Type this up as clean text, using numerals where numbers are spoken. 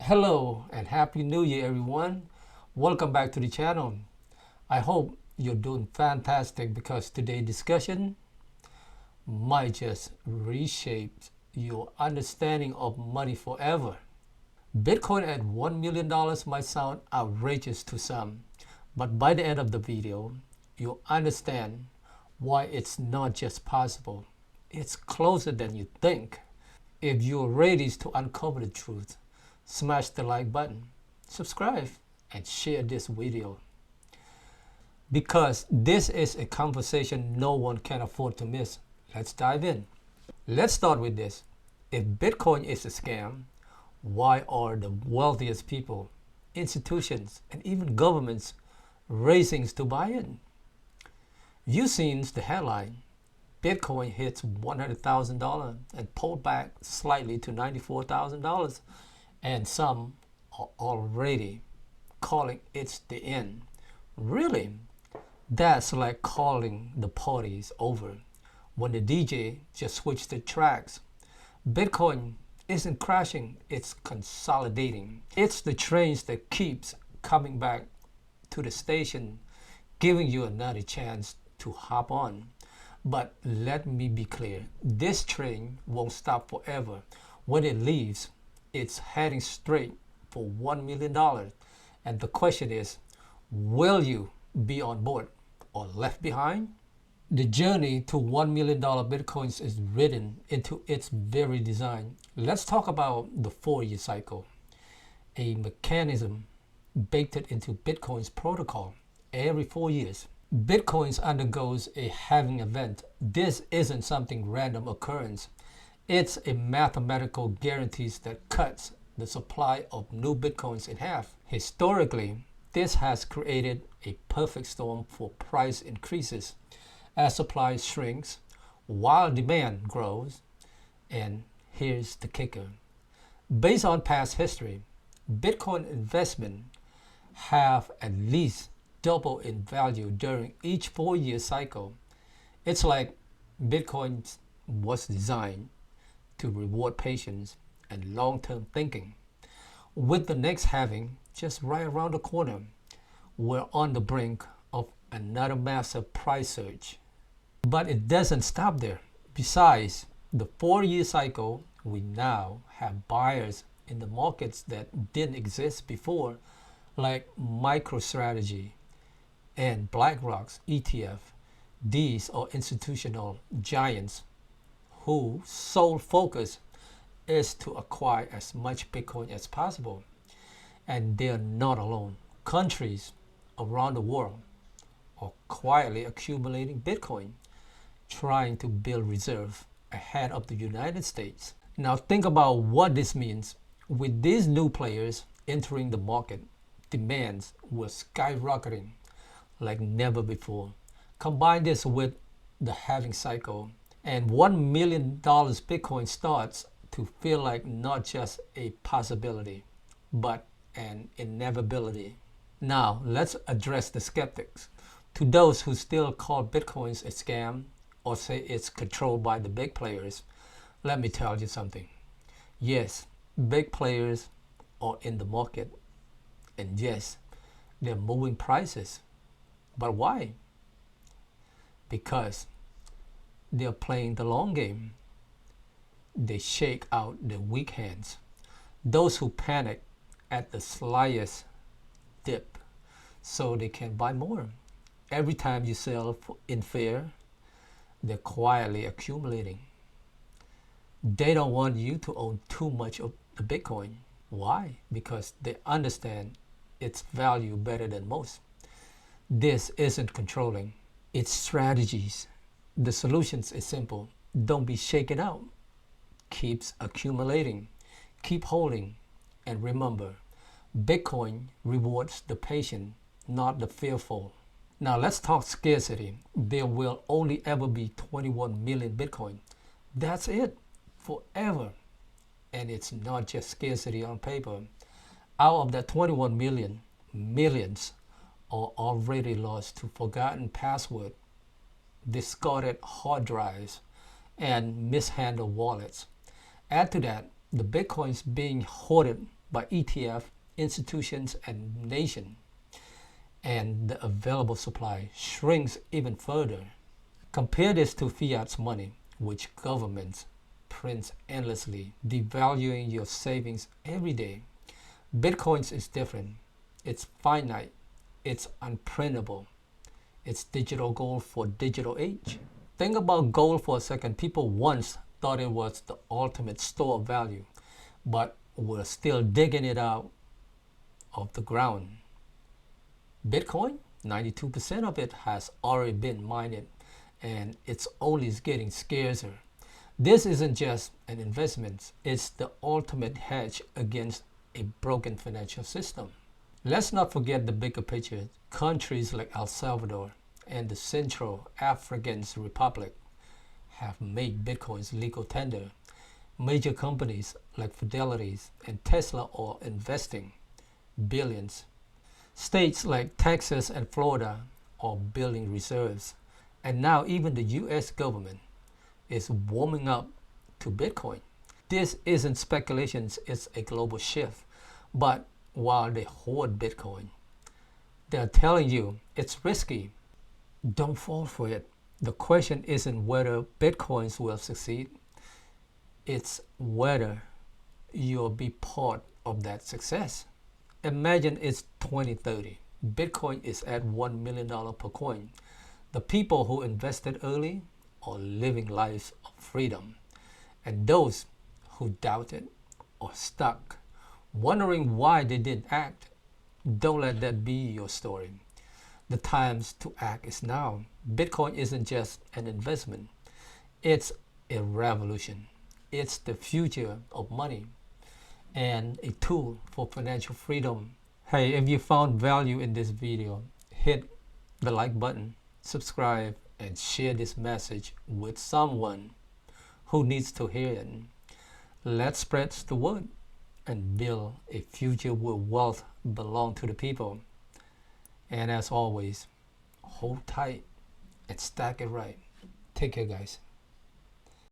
Hello and Happy New Year, everyone. Welcome back to the channel. I hope you're doing fantastic because today's discussion might just reshape your understanding of money forever. Bitcoin at $1 million might sound outrageous to some, but by the end of the video, you'll understand why it's not just possible, it's closer than you think. If you're ready to uncover the truth, smash the like button, subscribe, and share this video because this is a conversation no one can afford to miss. Let's dive in. Let's start with this. If Bitcoin is a scam, why are the wealthiest people, institutions, and even governments racing to buy it? You've seen the headline. Bitcoin hits $100,000 and pulled back slightly to $94,000, and some are already calling it the end. Really? That's like calling the parties over when the DJ just switched the tracks. Bitcoin isn't crashing, it's consolidating. It's the trains that keeps coming back to the station, giving you another chance to hop on. But let me be clear, this train won't stop forever. When it leaves, it's heading straight for $1 million. And the question is, will you be on board or left behind? The journey to $1 million Bitcoins is written into its very design. Let's talk about the 4-year cycle, a mechanism baked into Bitcoin's protocol. Every 4 years, Bitcoin undergoes a halving event. This isn't something random occurrence. It's a mathematical guarantee that cuts the supply of new Bitcoins in half. Historically, this has created a perfect storm for price increases as supply shrinks while demand grows. And here's the kicker. Based on past history, Bitcoin investment have at least double in value during each 4-year cycle. It's like Bitcoin was designed to reward patience and long-term thinking. With the next halving just right around the corner, we're on the brink of another massive price surge. But it doesn't stop there. Besides the 4-year cycle, we now have buyers in the markets that didn't exist before, like MicroStrategy and BlackRock's ETF. These are institutional giants whose sole focus is to acquire as much Bitcoin as possible. And they're not alone. Countries around the world are quietly accumulating Bitcoin, trying to build reserve ahead of the United States. Now think about what this means. With these new players entering the market, demands were skyrocketing like never before. Combine this with the halving cycle, and $1 million Bitcoin starts to feel like not just a possibility, but an inevitability. Now, let's address the skeptics. To those who still call Bitcoins a scam or say it's controlled by the big players, let me tell you something. Yes, big players are in the market, and yes, they're moving prices. But why? Because they're playing the long game. They shake out the weak hands, those who panic at the slightest dip so they can buy more. Every time you sell in fear, they're quietly accumulating. They don't want you to own too much of the Bitcoin. Why? Because they understand its value better than most. This isn't controlling, it's strategies. The solution is simple. Don't be shaken out. Keeps accumulating, keep holding, and remember, Bitcoin rewards the patient, not the fearful. Now let's talk scarcity. There will only ever be 21 million Bitcoin. That's it, forever. And it's not just scarcity on paper. Out of that 21 million, millions are already lost to forgotten password, discarded hard drives, and mishandled wallets. Add to that the Bitcoins being hoarded by ETF, institutions, and nations, and the available supply shrinks even further. Compare this to fiat money, which governments print endlessly, devaluing your savings every day. Bitcoins is different. It's finite. It's unprintable. It's digital gold for digital age. Think about gold for a second. People once thought it was the ultimate store of value, but we're still digging it out of the ground. Bitcoin, 92% of it has already been mined, and it's only getting scarcer. This isn't just an investment, it's the ultimate hedge against a broken financial system. Let's not forget the bigger picture. Countries like El Salvador and the Central African Republic have made Bitcoin's legal tender. Major companies like Fidelity and Tesla are investing billions. States like Texas and Florida are building reserves. And now even the US government is warming up to Bitcoin. This isn't speculation, it's a global shift. But while they hoard Bitcoin, they're telling you it's risky. Don't fall for it. The question isn't whether Bitcoins will succeed, it's whether you'll be part of that success. Imagine it's 2030. Bitcoin is at $1 million per coin. The people who invested early are living lives of freedom. And those who doubted are stuck, wondering why they didn't act. Don't let that be your story. The times to act is now. Bitcoin isn't just an investment, it's a revolution. It's the future of money and a tool for financial freedom. Hey, if you found value in this video, hit the like button, subscribe, and share this message with someone who needs to hear it. Let's spread the word and build a future where wealth belongs to the people. And as always, hold tight and stack it right. Take care, guys.